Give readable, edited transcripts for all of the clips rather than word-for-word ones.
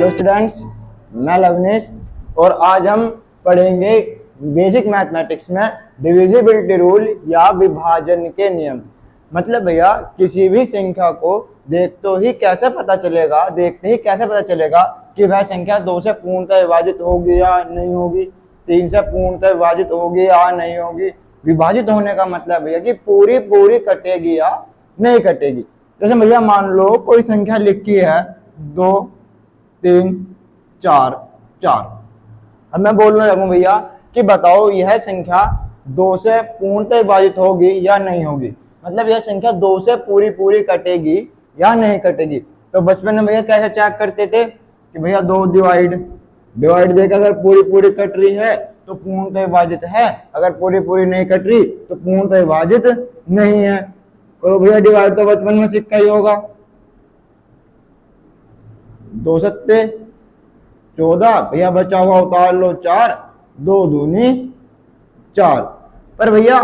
Hello students, मैं लवनेश और आज हम पढ़ेंगे बेसिक मैथमेटिक्स में डिविजिबिलिटी रूल या विभाजन के नियम। मतलब भैया किसी भी संख्या को देखते ही कैसे पता चलेगा कि वह संख्या 2 से पूर्णतः विभाजित होगी या नहीं होगी, 3 से पूर्णतः विभाजित होगी या नहीं होगी। विभाजित होने का मतलब भैया कि पूरी पूरी कटेगी या नहीं कटेगी। जैसे भैया मान लो कोई संख्या लिखी है 2 3 4 4। अब मैं बोलने लगूं भैया कि बताओ यह संख्या 2 से पूर्णतः विभाजित होगी या नहीं होगी, मतलब यह संख्या 2 से पूरी पूरी कटेगी या नहीं कटेगी। तो बचपन में भैया कैसे चेक करते थे कि भैया 2 डिवाइड देकर अगर पूरी पूरी कट रही है तो पूर्णतः विभाजित है, अगर पूरी पूरी नहीं कट रही तो पूर्णतः विभाजित नहीं है। करो भैया डिवाइड, तो बचपन में सीखा ही होगा। 2 सत्ते 14, भैया बचा हुआ उतार लो 4, 2 दूनी 4। पर भैया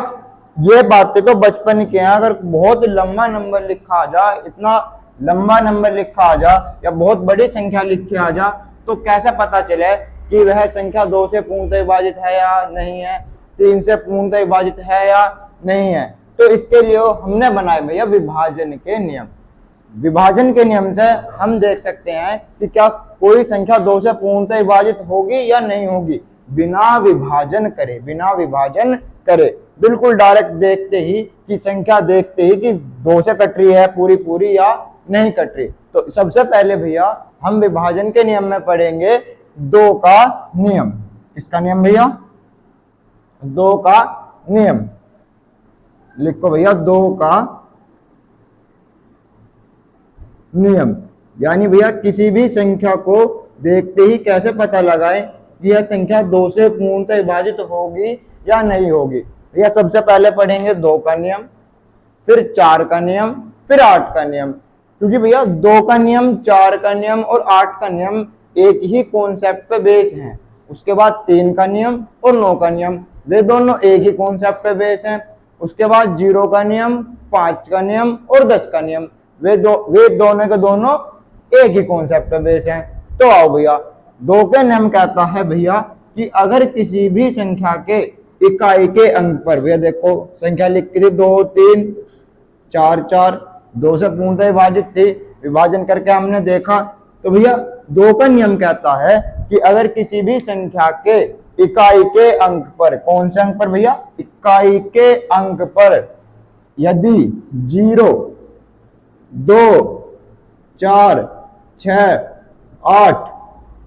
ये बातें तो बचपन की हैं, अगर बहुत लंबा नंबर लिखा आ जा, इतना लंबा नंबर लिखा आ जा या बहुत बड़ी संख्या लिख के आ जा तो कैसे पता चले कि वह संख्या 2 से पूर्णतः विभाजित है या नहीं है, 3 से पूर्णतः विभाजित है या नहीं है। तो इसके लिए हमने बनाए भैया विभाजन के नियम। विभाजन के नियम से हम देख सकते हैं कि क्या कोई संख्या 2 से पूर्णतः विभाजित होगी या नहीं होगी, बिना विभाजन करे बिल्कुल डायरेक्ट देखते ही कि संख्या देखते ही कि 2 से कट रही है पूरी पूरी या नहीं कट रही। तो सबसे पहले भैया हम विभाजन के नियम में पढ़ेंगे 2 का नियम। किसका नियम भैया? 2 का नियम। लिखो भैया 2 का नियम। यानी भैया किसी भी संख्या को देखते ही कैसे पता लगाएं कि यह संख्या 2 से पूर्णतः विभाजित होगी या नहीं होगी। भैया सबसे पहले पढ़ेंगे 2 का नियम, फिर 4 का नियम, फिर 8 का नियम। क्योंकि भैया 2 का नियम, 4 का नियम और 8 का नियम एक ही कॉन्सेप्ट पे बेस हैं। उसके बाद 3 का नियम और 9 का नियम, वे दोनों एक ही कॉन्सेप्ट पे बेस हैं। उसके बाद 0 का नियम, 5 का नियम और 10 का नियम, वे दोनों के दोनों एक ही कॉन्सेप्ट पे बेस हैं। तो आओ भैया 2 के नियम कहता है भैया कि अगर किसी भी संख्या के इकाई के अंक पर, भैया देखो संख्या लिख के 2 3 4 4, 2 से पूर्णतः विभाजित थी, विभाजन करके हमने देखा। तो भैया 2 का नियम कहता है कि अगर किसी भी संख्या के इकाई के अंक पर, कौन से अंक पर भैया? इकाई के अंक पर यदि 0 2 4 6 8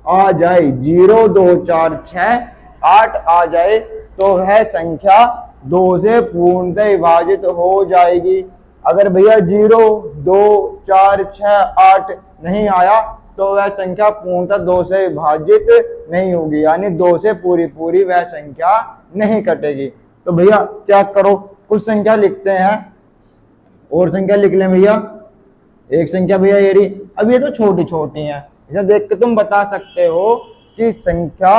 आ जाए, 0 2 4 6 8 आ जाए तो वह संख्या 2 से पूर्णतः विभाजित हो जाएगी। अगर भैया 0 2 4 6 8 नहीं आया तो वह संख्या पूर्णतः 2 से विभाजित नहीं होगी, यानी 2 से पूरी पूरी वह संख्या नहीं कटेगी। तो भैया चेक करो, कुछ संख्या लिखते हैं और संख्या लिख लें भैया। एक संख्या भैया ये रही, अब ये तो छोटी छोटी है, इसे देख के तुम बता सकते हो कि संख्या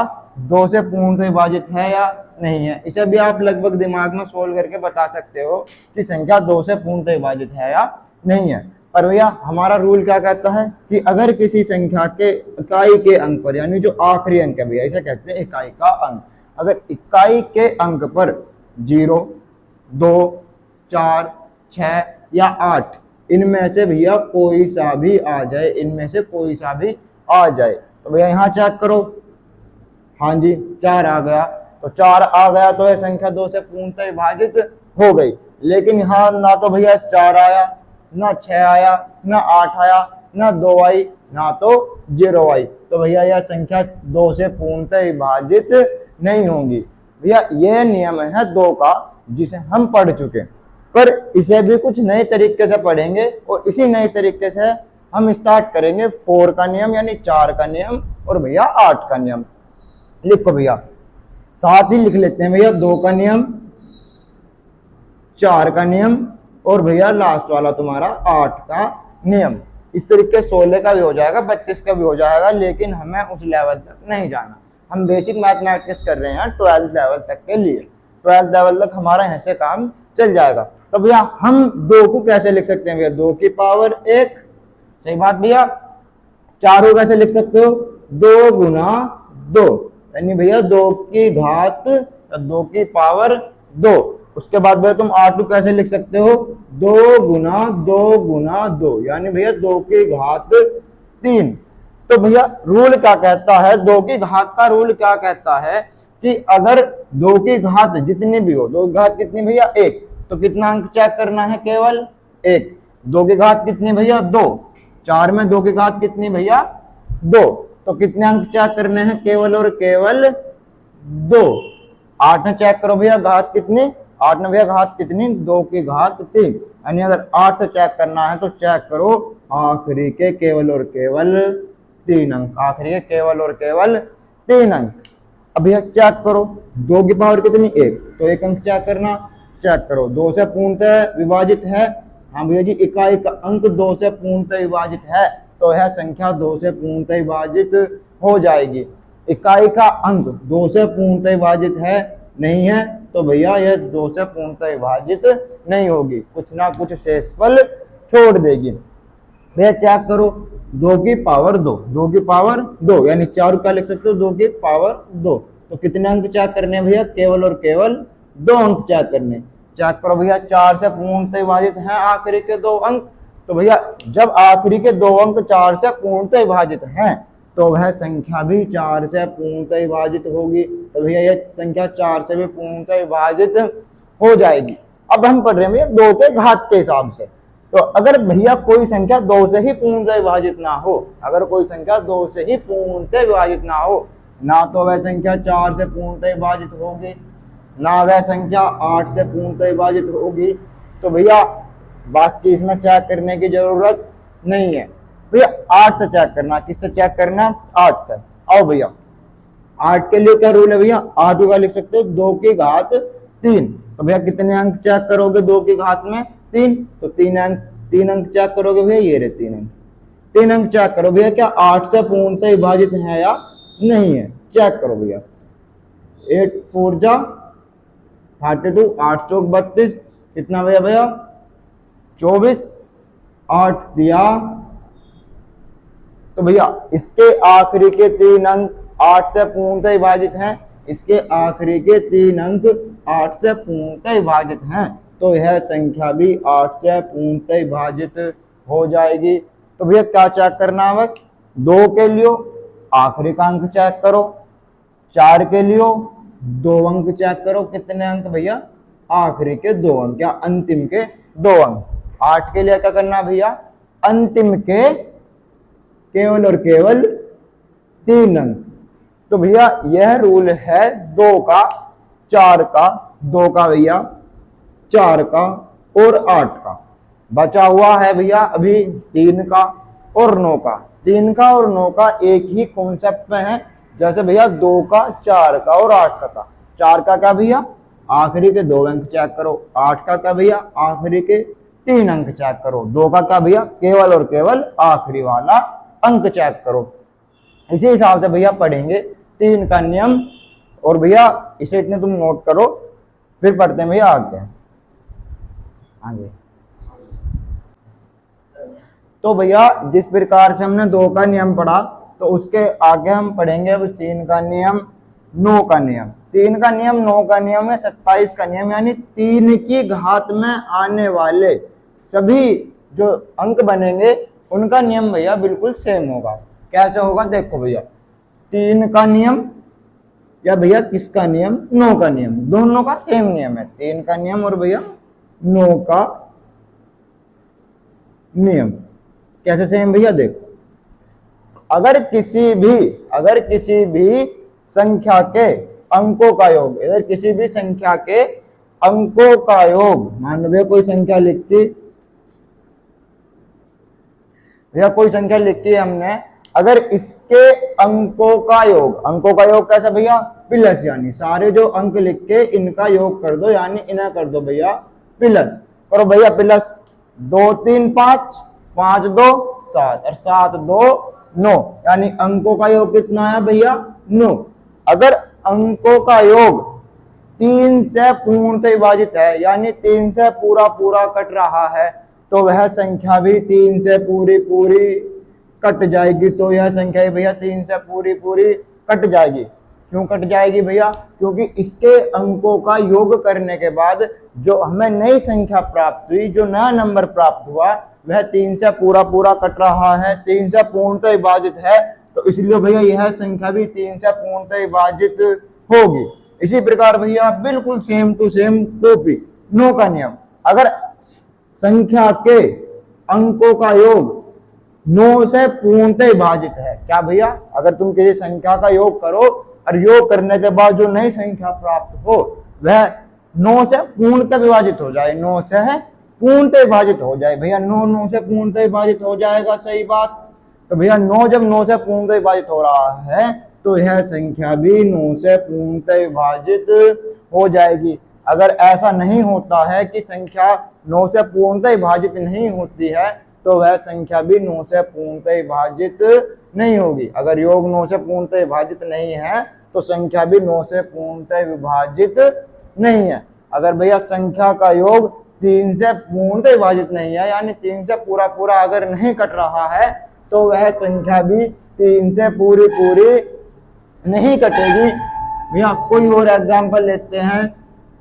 2 से पूर्णतः विभाजित है या नहीं है। इसे भी आप लगभग दिमाग में सोल्व करके बता सकते हो कि संख्या 2 से पूर्णतः विभाजित है या नहीं है। पर भैया हमारा रूल क्या कहता है कि अगर किसी संख्या के इकाई के अंक पर, यानी जो आखिरी अंक है भैया, इसे कहते हैं इकाई का अंक, अगर इकाई के अंक पर 0 2 4 6 या 8 इनमें से भैया कोई सा भी आ जाए, इनमें से कोई सा भी आ जाए, तो भैया यहाँ चेक करो, हाँ जी 4 आ गया, तो 4 आ गया तो यह संख्या 2 से पूर्णतः विभाजित हो गई। लेकिन यहाँ ना तो भैया 4 आया, ना 6 आया, ना 8 आया, ना 2 आई, ना तो 0 आई, तो भैया यह संख्या 2 से पूर्णतः विभाजित नहीं होगी। भैया यह नियम है 2 का, जिसे हम पढ़ चुके, पर इसे भी कुछ नए तरीके से पढ़ेंगे और इसी नए तरीके से हम स्टार्ट करेंगे 4 का नियम, यानी 4 का नियम और भैया 8 का नियम। लिखो भैया, साथ ही लिख लेते हैं भैया 2 का नियम, 4 का नियम और भैया लास्ट वाला तुम्हारा 8 का नियम। इस तरीके 16 का भी हो जाएगा, 32 का भी हो जाएगा, लेकिन हमें उस लेवल तक नहीं जाना। हम बेसिक मैथमेटिक्स कर रहे हैं 12th लेवल तक के लिए, 12th लेवल तक हमारा यहाँ से काम चल जाएगा। तो भैया हम 2 को कैसे लिख सकते हैं भैया? 2 की पावर 1, सही बात भैया। 4 को कैसे लिख सकते हो, 2 गुना 2, यानी भैया 2 की घात 2 की पावर 2। उसके बाद भैया तुम R2 कैसे लिख सकते हो, 2 गुना 2 गुना 2, यानी भैया 2 की घात 3। तो भैया रूल क्या कहता है, 2 की घात का रूल क्या कहता है कि अगर 2 की घात जितनी भी हो, 2 की घात कितनी भैया 1, तो कितना अंक चेक करना है, केवल 1। 2 की घात कितनी भैया 2, 4 में 2 की घात कितनी भैया 2, तो कितने अंक चेक करने हैं, केवल और केवल 2। 8 में चेक करो भैया घात कितनी, 8 में भैया घात कितनी, 2 की घात 3, यानी अगर 8 से चेक करना है तो चेक करो आखिरी के केवल और केवल 3 अंक, आखिरी के केवल और केवल 3 अंक। अब भैया चेक करो 2 की पावर कितनी 1, तो 1 अंक चेक करना, चेक करो 2 से पूर्णतः विभाजित है, हाँ भैया जी इकाई का अंक 2 से पूर्णतः विभाजित है, तो यह संख्या 2 से पूर्णतः विभाजित हो जाएगी। इकाई का अंक 2 से पूर्णतः विभाजित है, नहीं है, तो भैया यह 2 से पूर्णतः विभाजित नहीं होगी, कुछ ना कुछ शेषफल छोड़ देगी। भैया चेक करो 2 की पावर 2, 2 की पावर 2, यानी 4 का लिख सकते हो 2 की पावर 2, तो कितने अंक चेक करने हैं भैया, केवल और केवल 2 अंक चेक करने। चेक करो भैया 4 से पूर्णतः विभाजित है आखिरी के 2 अंक, तो भैया जब आखिरी के 2 अंक 4 से पूर्णतः विभाजित हैं तो वह संख्या भी 4 से पूर्णतः विभाजित होगी, तो भैया यह संख्या 4 से भी पूर्णतः विभाजित हो जाएगी। अब हम पढ़ रहे हैं भैया 2 के घात के हिसाब से, तो अगर भैया कोई संख्या 2 से ही पूर्णतः विभाजित ना हो, अगर कोई संख्या 2 से ही पूर्णतः विभाजित ना हो, ना तो वह संख्या 4 से पूर्णतः विभाजित होगी, ना वह संख्या 8 से पूर्णतः विभाजित होगी, तो भैया बाकी इसमें चेक करने की जरूरत नहीं है। भैया 8 से चेक करना, किससे चेक करना, 8 से। आओ भैया 8 के लिए क्या रूल है भैया, 8 का लिख सकते हो 2 की घात 3, तो भैया कितने अंक चेक करोगे 2 की घात में 3, तो 3 अंक चेक करोगे भैया, ये रहे 3 अंक चेक करो भैया, क्या 8 से पूर्णतः विभाजित है या नहीं है, चेक करो भैया। 8 4 जा 32, 8 चौक 32, कितना भैया भैया 24, 8 दिया, तो भैया इसके आखिरी के 3 अंक 8 से पूर्णतः विभाजित हैं, इसके आखिरी के 3 अंक 8 से पूर्णतः विभाजित हैं, तो यह संख्या भी 8 से पूर्णतः विभाजित हो जाएगी। तो भैया क्या चेक करना है, बस 2 के लिए आखिरी का अंक चेक करो, 4 के लिए 2 अंक चेक करो, कितने अंक भैया, आखिरी के 2 अंक या अंतिम के 2 अंक। 8 के लिए क्या करना भैया, अंतिम के केवल और केवल 3 अंक। तो भैया यह रूल है 2 का, 4 का, 2 का भैया 4 का और 8 का। बचा हुआ है भैया अभी 3 का और 9 का। 3 का और 9 का एक ही कॉन्सेप्ट में है, जैसे भैया 2 का, 4 का और 8 का था। 4 का क्या भैया, आखिरी के 2 अंक चेक करो, 8 का क्या भैया, आखिरी के 3 अंक चेक करो, 2 का क्या भैया, केवल और केवल आखिरी वाला अंक चेक करो। इसी हिसाब से भैया पढ़ेंगे 3 का नियम, और भैया इसे इतने तुम नोट करो, फिर पढ़ते हैं भैया आगे। आगे तो भैया जिस प्रकार से हमने 2 का नियम पढ़ा, तो उसके आगे हम पढ़ेंगे अब 3 का नियम, 9 का नियम। 3 का नियम, 9 का नियम है 27 का नियम, यानी 3 की घात में आने वाले सभी जो अंक बनेंगे उनका नियम भैया बिल्कुल सेम होगा। कैसे होगा देखो भैया, 3 का नियम या भैया किसका नियम, 9 का नियम, दोनों का सेम नियम है। 3 का नियम और भैया 9 का नियम कैसे सेम भैया, देखो अगर किसी भी संख्या के अंकों का योग, अगर किसी भी संख्या के अंकों का योग, मान लो भैया कोई संख्या लिखी है हमने, अगर इसके अंकों का योग कैसा भैया, प्लस, यानी सारे जो अंक लिख के इनका योग कर दो, यानी इन्हें कर दो भैया प्लस, करो भैया प्लस 2 3 5, 5 2 7 और 7 2 9, यानी अंकों का योग कितना है भैया 9। अगर अंकों का योग 3 से पूर्णतः विभाजित है, यानी 3 से पूरा कट रहा है, तो वह संख्या भी 3 से पूरी कट जाएगी, तो यह संख्या भैया 3 से पूरी पूरी कट जाएगी। क्यों कट जाएगी भैया? क्योंकि इसके अंकों का योग करने के बाद जो हमें नई संख्या प्राप्त हुई, जो नया नंबर प्राप्त हुआ, वह 3 से पूरा पूरा कट रहा है, 3 से पूर्णतः विभाजित है, तो इसलिए भैया यह संख्या भी 3 से पूर्णतः विभाजित होगी। इसी प्रकार भैया बिल्कुल सेम टू सेम कॉपी, नो का नियम, अगर संख्या के अंकों का योग 9 से पूर्णतः विभाजित है, क्या भैया? अगर तुम किसी संख्या का योग करो और योग करने के बाद जो नई संख्या प्राप्त हो वह 9 से पूर्णतः विभाजित हो जाए, 9 से पूर्णतः विभाजित हो जाए भैया, 9 से पूर्णतः विभाजित हो जाएगा, सही बात। तो भैया 9 जब 9 से पूर्णतः विभाजित हो रहा है तो यह संख्या भी 9 से पूर्णतः विभाजित हो जाएगी। अगर ऐसा नहीं होता है कि संख्या 9 से पूर्णतः विभाजित नहीं होती है तो वह संख्या भी 9 से पूर्णतः विभाजित नहीं होगी। अगर योग 9 से पूर्णतः विभाजित नहीं है तो संख्या भी 9 से पूर्णतः विभाजित नहीं है। अगर भैया संख्या का योग 3 से पूर्णतः विभाजित नहीं है, यानी 3 से पूरा पूरा अगर नहीं कट रहा है, तो वह संख्या भी 3 से पूरी पूरी नहीं कटेगी। भैया कोई और एग्जाम्पल लेते हैं।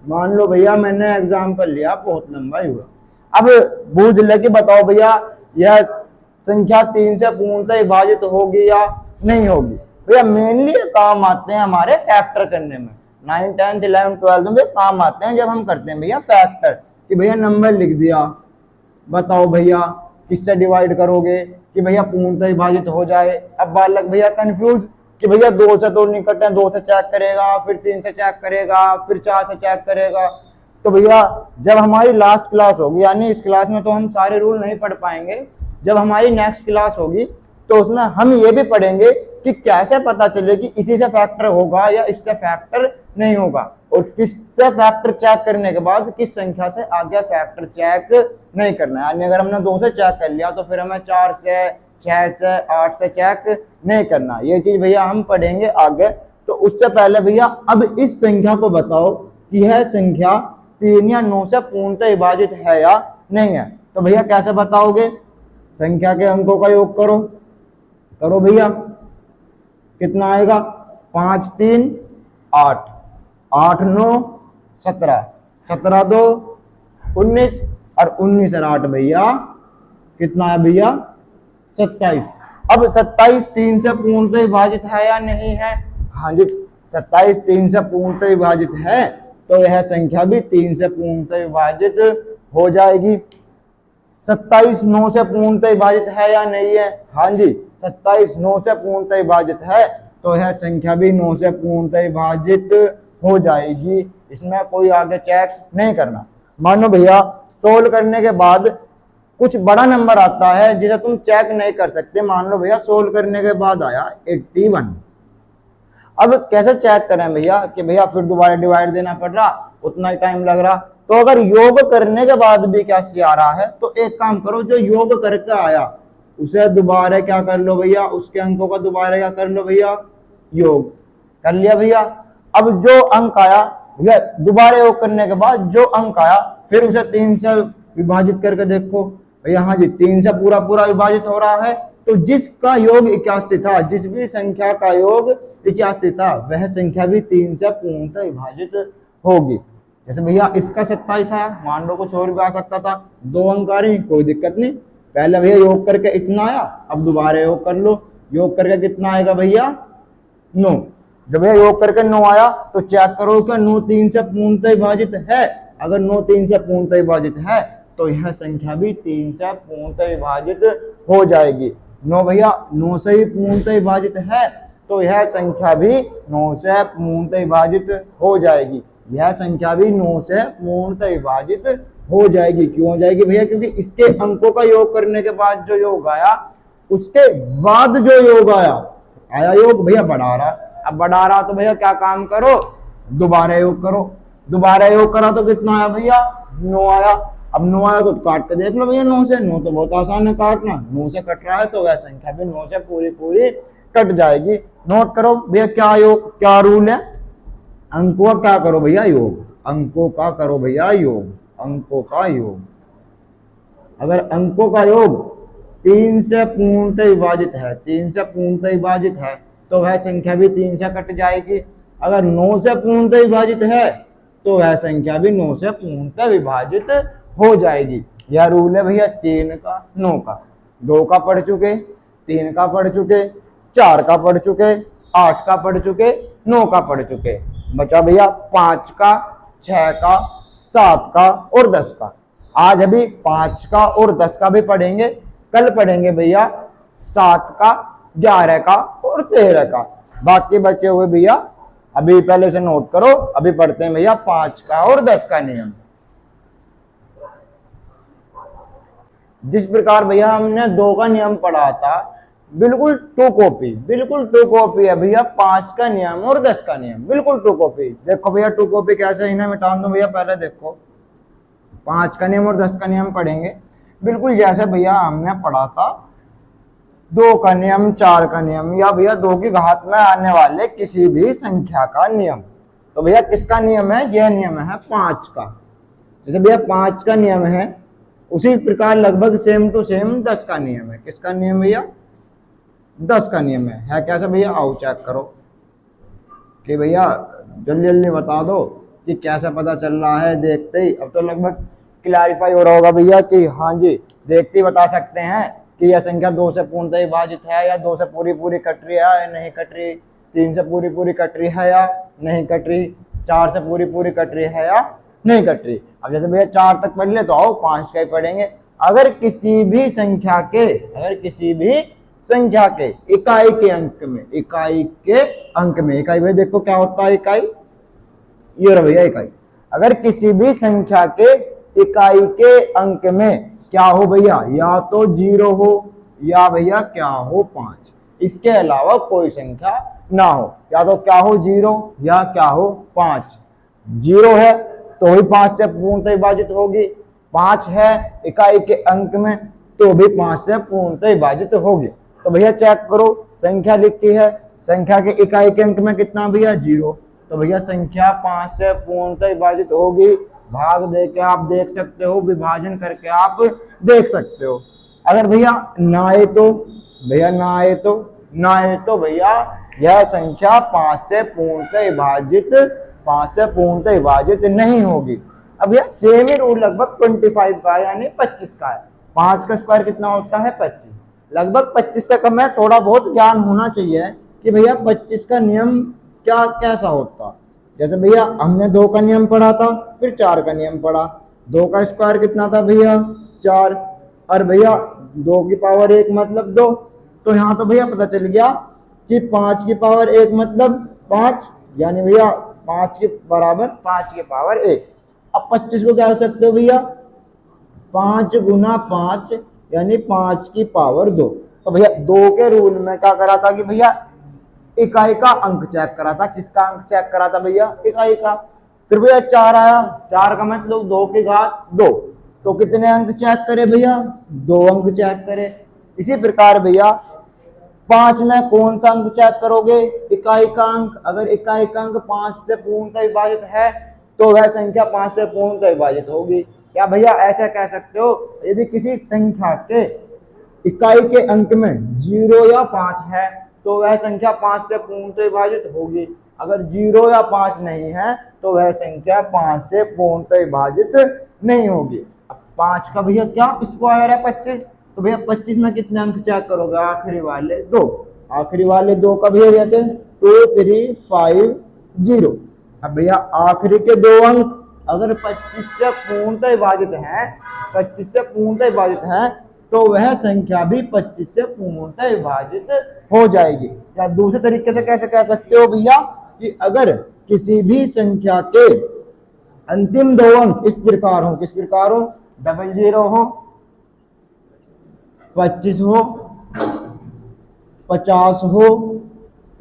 मान लो भैया मैंने एग्जाम्पल लिया, बहुत लंबा ही हुआ, अब बूझ लेके बताओ भैया यह संख्या 3 से पूर्णतः विभाजित होगी या नहीं होगी। भैया मेनली काम आते हैं हमारे फैक्टर करने में, 9th 10th 11th 12th में काम आते हैं जब हम करते हैं भैया फैक्टर, कि भैया नंबर लिख दिया, बताओ भैया किससे डिवाइड करोगे कि भैया पूर्णतः विभाजित हो जाए। अब बालक भैया कंफ्यूज कि भैया 2 से तो नहीं कटे, 2 से चेक करेगा, फिर 3 से चेक करेगा, फिर 4 से चेक करेगा। तो भैया जब हमारी लास्ट क्लास होगी, यानी इस क्लास में तो हम सारे रूल नहीं पढ़ पाएंगे, जब हमारी नेक्स्ट क्लास होगी तो उसमें हम ये भी पढ़ेंगे कि कैसे पता चले कि इसी से फैक्टर होगा या इससे फैक्टर नहीं होगा, और किससे फैक्टर चेक करने के बाद किस संख्या से आगे फैक्टर चेक नहीं करना है। यानी अगर हमने 2 से चेक कर लिया तो फिर हमें 4 से, 6 से, 8 से चेक नहीं करना। ये चीज भैया हम पढ़ेंगे आगे। तो उससे पहले भैया अब इस संख्या को बताओ कि यह संख्या 3 या 9 से पूर्णतः विभाजित है या नहीं है। तो भैया कैसे बताओगे? संख्या के अंकों का योग करो, करो भैया, कितना आएगा? 5 3 8, 8 9 17, 17 2 19, और 19 और 8 भैया कितना है भैया? 27। अब 27 3 से पूर्णतः विभाजित है या नहीं है? हाँ जी, 27 3 से पूर्णतः विभाजित है, तो यह संख्या भी 3 से पूर्णतः विभाजित हो जाएगी। 27 9 से पूर्णतः विभाजित है या नहीं है? हाँ जी, 27 9 से पूर्णतः विभाजित है, तो यह संख्या भी 9 से पूर्णतः विभाजित हो जाएगी। इसमें कोई आगे चेक नहीं करना। मानो भैया सोल्व करने के बाद कुछ बड़ा नंबर आता है जिसे तुम चेक नहीं कर सकते। मान लो भैया सोल्व करने के बाद आया 81, अब कैसे चेक करें भैया कि भैया फिर दोबारा डिवाइड देना पड़ रहा, उतना ही टाइम लग रहा। तो अगर योग करने के बाद भी क्या आ रहा है, तो एक काम करो, जो योग करके आया उसे दोबारा क्या कर लो भैया, उसके अंकों का दोबारा क्या कर लो भैया, योग कर लिया भैया। अब जो अंक आया भैया दोबारा योग करने के बाद जो अंक आया फिर उसे 3 से विभाजित करके देखो भैया। हाँ जी, 3 से पूरा पूरा विभाजित हो रहा है, तो जिसका योग 81 था, जिस भी संख्या का योग 81 था, वह संख्या भी 3 से पूर्णतः विभाजित होगी। जैसे भैया इसका 27 आया, मान लो कुछ और भी आ सकता था, 2 अंक आ रही, कोई दिक्कत नहीं, पहले भैया योग करके इतना आया, अब दोबारा योग कर लो, योग करके कितना आएगा भैया 9। जब भैया योग करके 9 आया तो चेक करो क्या 9 3 से पूर्णतः विभाजित है। अगर 9 3 से पूर्णतः विभाजित है तो यह संख्या भी 3 से पूर्णतः विभाजित हो जाएगी। 9 भैया 9 से ही पूर्णतः विभाजित है, तो यह संख्या भी 9 से पूर्णतः विभाजित हो जाएगी। यह संख्या भी 9 से पूर्णतः विभाजित हो जाएगी। क्यों हो जाएगी भैया? क्योंकि इसके अंकों का योग करने के बाद जो योग आया, उसके बाद जो योग आया योग भैया बढ़ा रहा। अब बढ़ा रहा तो भैया क्या काम करो, दोबारा योग करो। दोबारा योग करा तो कितना आया भैया 9 आया। अब 9 आया तो काट के देख लो भैया, 9 से, 9 तो बहुत आसान है काटना, 9 से कट रहा है तो वह संख्या भी 9 से पूरी पूरी कट जाएगी। नोट करो भैया क्या योग, क्या रूल है, अंकों का क्या करो भैया योग, अंकों का करो भैया योग, अंकों का योग। अगर अंकों का योग 3 से पूर्णतः विभाजित है, 3 से पूर्णतः विभाजित है, तो वह संख्या भी 3 से कट जाएगी। अगर 9 से पूर्णतः विभाजित है तो वह संख्या भी 9 से पूर्णतः विभाजित हो जाएगी। यह रूल है भैया 3 का, 9 का। 2 का पढ़ चुके, 3 का पढ़ चुके, 4 का पढ़ चुके, 8 का पढ़ चुके, 9 का पढ़ चुके। बचा भैया 5 का, 6 का, 7 का और 10 का। आज अभी 5 का और 10 का भी पढ़ेंगे, कल पढ़ेंगे भैया 7 का, 11 का और 13 का। बाकी बचे हुए भैया अभी पहले से नोट करो। अभी पढ़ते हैं भैया 5 का और 10 का नियम। जिस प्रकार भैया हमने 2 का नियम पढ़ा था, बिल्कुल टू कॉपी, बिल्कुल टू कॉपी है भैया 5 का नियम और 10 का नियम, बिल्कुल टू कॉपी। देखो भैया टू कॉपी कैसे, इन्हें मिटा दो भैया। पहले देखो 5 का नियम और 10 का नियम पढ़ेंगे बिल्कुल जैसे भैया हमने पढ़ा था 2 का नियम, 4 का नियम, या भैया 2 की घात में आने वाले किसी भी संख्या का नियम। तो भैया किसका नियम है? यह नियम है 5 का। जैसे भैया 5 का नियम है, उसी प्रकार लगभग सेम टू सेम 10 का नियम है। किसका नियम भैया? 10 का नियम है कैसे भैया? आओ चेक करो कि भैया जल्दी जल्दी बता दो कि कैसे पता चल रहा है। देखते ही अब तो लगभग क्लैरिफाई हो रहा होगा भैया कि हाँ जी, देखते ही बता सकते हैं कि यह संख्या 2 से पूर्णतः विभाजित है या 2 से पूरी पूरी कट रही है या नहीं कट रही, 3 से पूरी पूरी कट रही है या नहीं कट रही, 4 से पूरी पूरी कट रही है या नहीं कट रही। अब जैसे भैया 4 तक पढ़ ले तो आओ 5 का ही पढ़ेंगे। अगर किसी भी संख्या के इकाई के अंक में, इकाई के अंक में, इकाई भैया देखो क्या होता है इकाई, ये रहा भैया इकाई। अगर किसी भी संख्या के इकाई के अंक में क्या हो भैया, या तो 0 हो या भैया क्या हो 5, इसके अलावा कोई संख्या ना हो। या तो क्या हो 0 या क्या हो 5। 0 है तो ही 5 से पूर्णतः विभाजित होगी, 5 है इकाई के अंक में तो भी 5 से पूर्णतः विभाजित होगी। तो भैया चेक करो, संख्या लिखी है, संख्या के इकाई के अंक में कितना भैया 0, तो भैया संख्या 5 से पूर्णतः विभाजित होगी। भाग दे के आप देख सकते हो, विभाजन करके आप देख सकते हो। अगर भैया ना आए तो भैया भैया यह संख्या 5 से पूर्णतः विभाजित नहीं होगी। अब भैया सेम ही रूल लगभग 25 का यानी 25 का है। 5 का स्क्वायर कितना होता है 25, लगभग 25 तक हमें थोड़ा बहुत ज्ञान होना चाहिए कि भैया 25 का नियम क्या कैसा होता। जैसे भैया हमने 2 का नियम पढ़ा था, फिर 4 का नियम पढ़ा। 2 का स्क्वायर कितना था भैया 4, और भैया 2 की पावर 1 मतलब 2, तो यहाँ तो भैया पता चल गया कि 5 की पावर 1 मतलब 5, यानी भैया 5 के बराबर 5 की पावर 1। अब 25 को क्या कर सकते हो भैया, 5 गुना 5 यानी 5 की पावर 2। तो भैया 2 के रूल में क्या करा था कि भैया इकाई का अंक चेक करा था। किसका अंक चेक करा था भैया? इकाई का। फिर भैया 4 आया, 4 का मतलब 2 की घात 2, तो कितने अंक चेक करे भैया? 2 अंक चेक करे। इसी प्रकार भैया 5 में कौन सा अंक चेक करोगे? इकाई का अंक। अगर इकाई का अंक 5 से पूर्णतः विभाजित है तो वह संख्या 5 से पूर्णतः विभाजित होगी। क्या भैया ऐसा कह सकते हो, यदि किसी संख्या के इकाई के अंक में 0 या 5 है तो वह संख्या 5 से पूर्णतः विभाजित होगी। अगर 0 या 5 नहीं है तो वह संख्या 5 से पूर्णतः विभाजित नहीं होगी। अब 5 का भैया क्या स्क्वायर है 25, तो भैया 25 में कितने अंक चेक करोगे? आखिरी वाले 2, आखिरी वाले 2 का भैया जैसे 2 3 5 0। अब भैया आखिरी के 2 अंक अगर 25 से पूर्णतः विभाजित है, 25 से पूर्णतः विभाजित है तो वह संख्या भी 25 से पूर्णतः विभाजित हो जाएगी। या दूसरे तरीके से कैसे कह सकते हो भैया कि अगर किसी भी संख्या के अंतिम 2 अंक इस प्रकार हो, किस प्रकार हो? 00 हो, 25 हो, 50 हो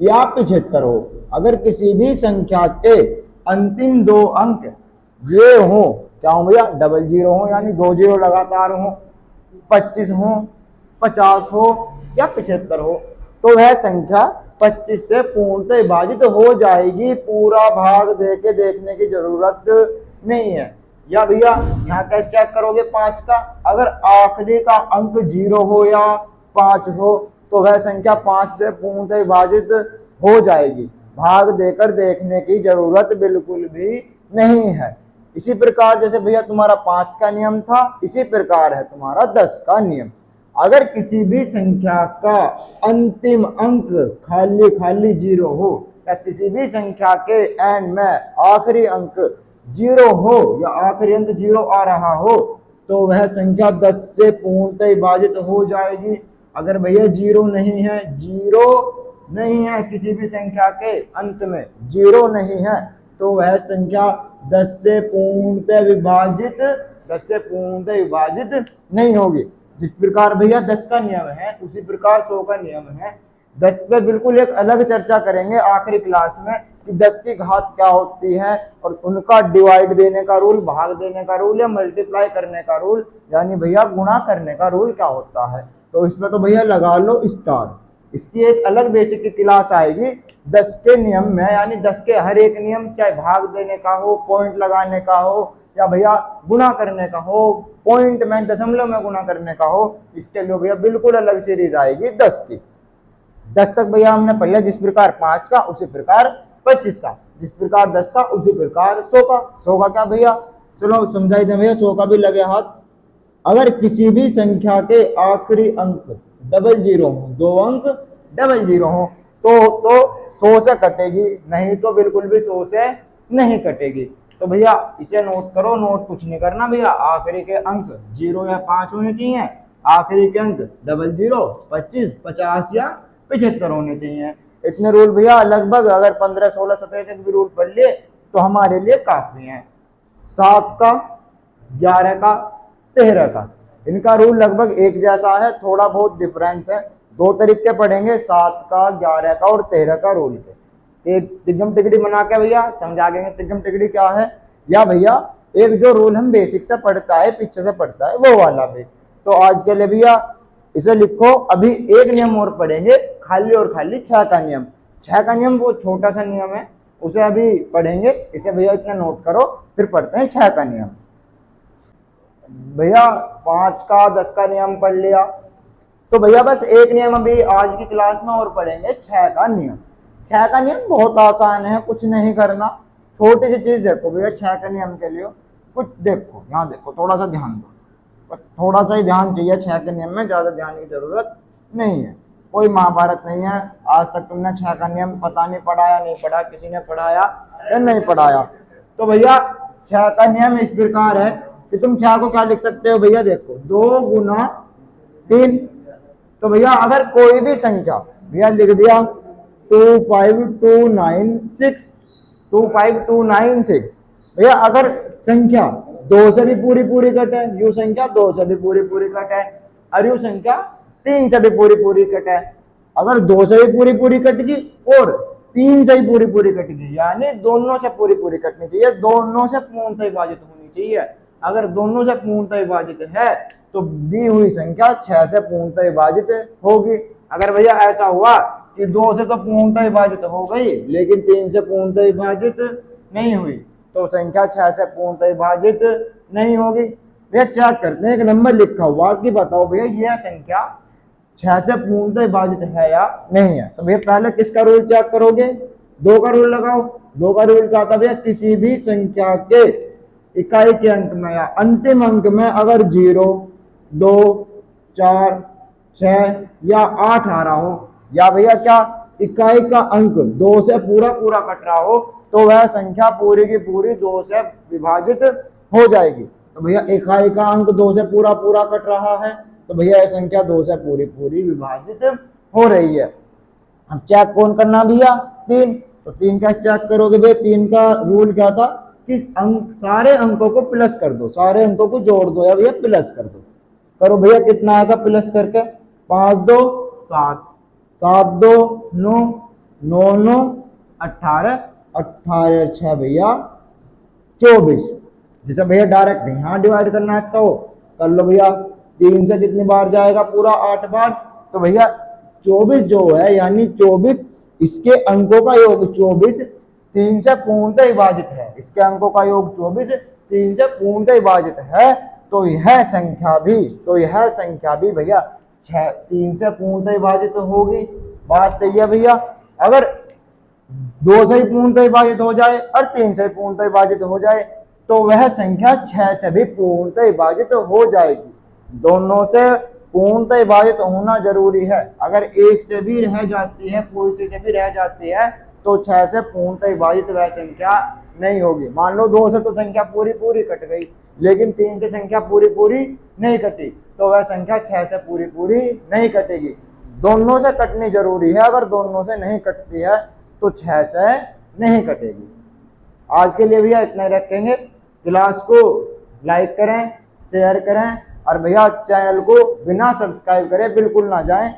या 75 हो। अगर किसी भी संख्या के अंतिम 2 अंक ये हो, क्या हो भैया? 00 हो यानी 2 0 लगातार हो, 25 हो, 50 हो या 75 हो, तो वह संख्या 25 से पूर्णतः विभाजित हो जाएगी। पूरा भाग देके देखने की जरूरत नहीं है। या भैया यहाँ कैसे चेक करोगे 5 का, अगर आखिरी का अंक 0 हो या 5 हो तो वह संख्या 5 से पूर्णतः विभाजित हो जाएगी, भाग देकर देखने की जरूरत बिल्कुल भी नहीं है। इसी प्रकार जैसे भैया तुम्हारा 5 का नियम था, इसी प्रकार है तुम्हारा 10 का नियम। अगर किसी भी संख्या का अंतिम अंक खाली खाली 0 हो या किसी भी संख्या के एंड में आखिरी अंक 0 हो या आखिरी अंक 0 आ रहा हो तो वह संख्या 10 से पूर्णतः विभाजित हो जाएगी। अगर भैया 0 नहीं है, 0 नहीं है किसी भी संख्या के अंत में 0 नहीं है तो वह संख्या 10 से पूर्णतः विभाजित नहीं होगी। जिस प्रकार भैया 10 का नियम है उसी प्रकार 100 का नियम है। 10 पे बिल्कुल एक अलग चर्चा करेंगे आखिरी क्लास में कि 10 की घात क्या होती है और उनका डिवाइड देने का रूल, भाग देने का रूल या मल्टीप्लाई करने का रूल यानी भैया गुणा करने का रूल क्या होता है। तो इसमें तो भैया लगा लो स्टार। इसकी एक अलग बेसिक की क्लास आएगी 10 के नियम में, यानी 10 के हर एक नियम, चाहे भाग देने का हो, पॉइंट लगाने का हो या भैया गुणा करने का हो, पॉइंट में दशमलव में गुणा करने का हो, इसके लिए भैया बिल्कुल अलग सीरीज आएगी 10 की। 10 तक भैया हमने पढ़ लिया, जिस प्रकार 5 का उसी प्रकार 25 का, जिस प्रकार 10 का उसी प्रकार 100 का। 100 का क्या भैया, चलो समझाई दे भैया, 100 का भी लगे हाथ। अगर किसी भी संख्या के आखिरी अंक 00 हो, 2 अंक 00 हो तो 100 से कटेगी, नहीं तो बिल्कुल भी 100 से नहीं कटेगी। तो भैया इसे नोट करो, नोट कुछ नहीं करना भैया, आखिरी के अंक 0 या 5 होने चाहिए, आखिरी के अंक 00, 25, 50 या 75 होने चाहिए। इतने रूल भैया लगभग अगर 15, 16, 17 तक भी रूल पढ़ लिए तो हमारे लिए काफी है। 7 का, 11 का, 13 का, इनका रूल लगभग एक जैसा है, थोड़ा बहुत डिफरेंस है। 2 तरीके पढ़ेंगे 7 का, 11 का और 13 का रूल पे। एक तिगम टिकड़ी बना के भैया समझा देंगे तिगम टिकड़ी क्या है, या भैया एक जो रूल हम बेसिक से पढ़ता है, पीछे से पढ़ता है, वो वाला भी। तो आज के लिए भैया इसे लिखो। अभी एक नियम और पढ़ेंगे, खाली और खाली 6 का नियम। 6 का नियम वो छोटा सा नियम है, उसे अभी पढ़ेंगे। इसे भैया इतना नोट करो, फिर पढ़ते हैं 6 का नियम। भैया 5 का 10 का नियम पढ़ लिया, तो भैया बस एक नियम अभी आज की क्लास में और पढ़ेंगे, 6 का नियम। 6 का नियम बहुत आसान है, कुछ नहीं करना, छोटी सी चीज देखो भैया 6 का नियम के लिए। कुछ देखो, यहाँ देखो, थोड़ा सा ध्यान दो, थोड़ा सा ही ध्यान चाहिए 6 के नियम में, ज्यादा ध्यान की जरूरत नहीं है। कोई महाभारत नहीं है, आज तक तुमने 6 का नियम पता नहीं पढ़ाया, नहीं पढ़ा, किसी ने पढ़ाया या नहीं पढ़ाया। तो भैया 6 का नियम इस प्रकार है कि तुम 6 को क्या लिख सकते हो भैया, देखो 2 गुना 3। तो भैया अगर कोई भी संख्या भैया लिख दिया 25296 भैया, अगर संख्या 2 से भी पूरी पूरी कटे, यू संख्या 2 से भी पूरी पूरी कटे और यू संख्या 3 से भी पूरी पूरी कटे, अगर 2 से भी पूरी पूरी कट गई और 3 से भी पूरी पूरी कट गई, यानी दोनों से पूरी पूरी कटनी चाहिए, दोनों से पूर्णतः विभाजित होनी चाहिए। अगर दोनों से पूर्णतः विभाजित है तो दी हुई संख्या 6 से पूर्णतः विभाजित होगी। अगर भैया ऐसा हुआ कि 2 से तो पूर्णतः विभाजित हो गई लेकिन 3 से पूर्णतः विभाजित नहीं हुई तो संख्या 6 से पूर्णतः विभाजित नहीं होगी। भैया चेक करते हैं, एक नंबर लिखा हुआ कि बताओ भैया यह संख्या 6 से पूर्णतः विभाजित है या नहीं है। तो भैया पहले किसका रूल चेक करोगे, 2 का रूल लगाओ। 2 का रूल क्या था भैया, किसी भी संख्या के इकाई के अंक में या अंतिम अंक में अगर 0, 2, 4, 6 या 8 आ रहा हो, या भैया क्या इकाई का अंक 2 से पूरा पूरा कट रहा हो तो वह संख्या पूरी की पूरी 2 से विभाजित हो जाएगी। तो भैया इकाई का अंक 2 से पूरा पूरा कट रहा है तो भैया यह संख्या 2 से पूरी पूरी विभाजित हो रही है। अब चेक कौन करना भैया, 3। तो 3 का चेक करोगे भैया, 3 का रूल क्या था कि अंक सारे अंकों को प्लस कर दो, सारे अंकों को जोड़ दो या भैया प्लस कर दो। करो भैया, कितना आएगा प्लस करके, 5 2 7, 7 2 9, 9 9 18, 18 6 भैया 24। जिसे भैया डायरेक्ट यहाँ डिवाइड करना है तो कर लो भैया, 3 से कितनी बार जाएगा, पूरा 8 बार। तो भैया 24 जो है यानी 24 इसके अंकों का योग 24 3 से पूर्णतः विभाजित है, इसके अंकों का योग 24 3 से पूर्णतः विभाजित है तो यह संख्या भी भैया 3 से पूर्णतः विभाजित होगी। बात सही है भैया। अगर 2 से ही पूर्णतः विभाजित हो जाए और 3 से पूर्णतः विभाजित हो जाए तो वह संख्या 6 से भी पूर्णतः विभाजित हो जाएगी। दोनों से पूर्णतः विभाजित होना जरूरी है। अगर एक से भी रह जाती है, कोई से भी रह जाती है तो 6 से पूर्णतः विभाजित वह संख्या नहीं होगी। मान लो 2 से तो संख्या पूरी पूरी कट गई, लेकिन 3 से संख्या पूरी पूरी नहीं कटी तो वह संख्या 6 से पूरी पूरी नहीं कटेगी। दोनों से कटनी जरूरी है। अगर दोनों से नहीं कटती है तो 6 से नहीं कटेगी। आज के लिए भैया इतना ही रखेंगे। क्लास को लाइक करें, शेयर करें और भैया चैनल को बिना सब्सक्राइब करे बिल्कुल ना जाएं।